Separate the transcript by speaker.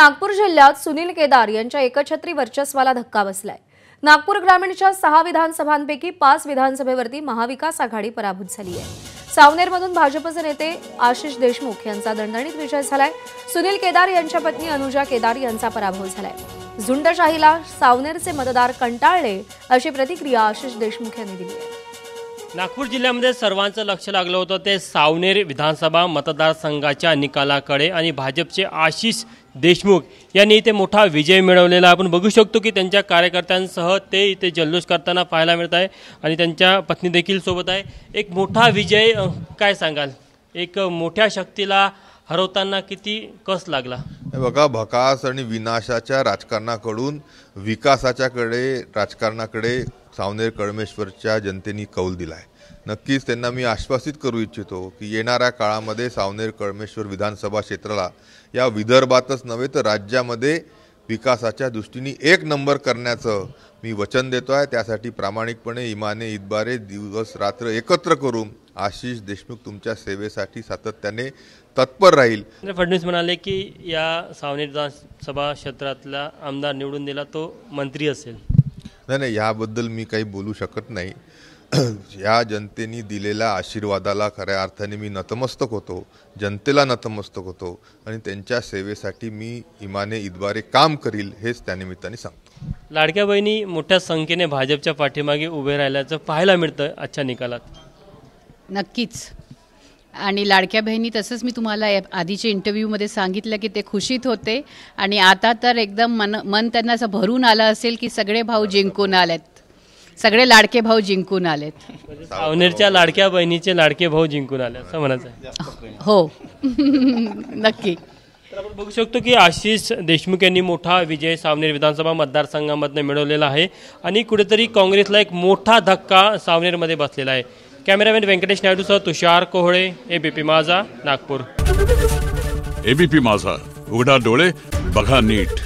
Speaker 1: नागपूर जिल्ह्यात सुनील केदार यांच्या एकछत्री वर्चस्वाला धक्का बसलाय। नागपूर ग्रामीणच्या 6 विधानसभांपैकी 5 विधानसभेवरती महाविकास आघाडी पराभूत झाली आहे। सावनेरमधून भाजपचे नेते आशिष देशमुख यांचा दणदणीत विजय झालाय। सुनील केदार यांच्या पत्नी अनुजा केदार यांचा पराभव झालाय। झुंडशाहीला सावनेरचे मतदार कंटाळले अशी प्रतिक्रिया आशिष देशमुख यांनी दिली आहे।
Speaker 2: नागपूर जिल्ह्यामध्ये सर्वांचं लक्ष लागलं होतं ते सावनेर विधानसभा मतदारसंघाच्या निकालाकडे आणि भाजपचे आशिष देशमुख यांनी इथे मोठा विजय मिळवलेला आपण बघू शकतो की त्यांच्या कार्यकर्त्यांसह ते इथे जल्लोष करताना पाहायला मिळत आहे आणि त्यांच्या पत्नी देखील सोबत आहे। एक मोठा विजय काय सांगाल, एक मोठ्या शक्तीला हरवताना किती कस लागला?
Speaker 3: बघा, भकास आणि विनाशाच्या राजकारणाकडून विकासाच्याकडे राजकारणाकडे सावनेर कळमेश्वरच्या जनतेने कौल दिलाय। नक्कीच त्यांना मी आश्वासित करू इच्छितो की येणाऱ्या काळामध्ये सावनेर कळमेश्वर विधानसभा क्षेत्राला या विदर्भातच नव्हे तर राज्यामध्ये विकासाच्या दृष्टीने 1 नंबर करण्याचं मी वचन देतो आहे। त्यासाठी प्रामाणिकपणे इमाने इतबारे दिवस रात्र एकत्र करून आशिष देशमुख तुमच्या सेवेसाठी सातत्याने तत्पर राहील।
Speaker 2: फडणवीस म्हणाले की या सावनेर विधानसभा क्षेत्रातला आमदार निवडून दिला तो मंत्री असेल।
Speaker 3: नाही, याबद्दल मी काही बोलू शकत नाही। या जनतेने दिलेल्या आशीर्वादाला खऱ्या अर्थाने मी नतमस्तक होतो, जनतेला नतमस्तक होतो आणि त्यांच्या सेवेसाठी मी इमाने इतबारे काम करील हेच त्यानिमित्ताने सांगतो।
Speaker 2: लाडक्या बहिणी मोठ्या संख्येने भाजपच्या पाठीमागे उभे राहिल्याचं पाहायला मिळतं आजच्या निकालात।
Speaker 4: नक्कीच, आणि लाडक्या बहिणी तसंच मी तुम्हाला आधीच्या इंटरव्ह्यूमध्ये सांगितलं की ते खुशीत होते आणि आता तर एकदम मन त्यांना असं भरून आलं असेल की सगळे भाऊ जिंकून आलेत, सगळे लाडके भाऊ जिंकून आलेत।
Speaker 2: सावनेरच्या लाडक्या बहिणीचे लाडके भाऊ जिंकून आले असं म्हणायचं?
Speaker 4: हो नक्की।
Speaker 2: तर आपण बघू शकतो की आशिष देशमुख यांनी मोठा विजय सावनेर विधानसभा मतदारसंघामधून मिळवलेला आहे आणि कुठेतरी काँग्रेसला एक मोठा धक्का सावनेरमध्ये बसलेला आहे। कॅमेरामॅन व्यंकटेश नायडूसह तुषार कोहळे, एबीपी माझा, नागपूर।
Speaker 5: एबीपी माझा, उघडा डोळे बघा नीट।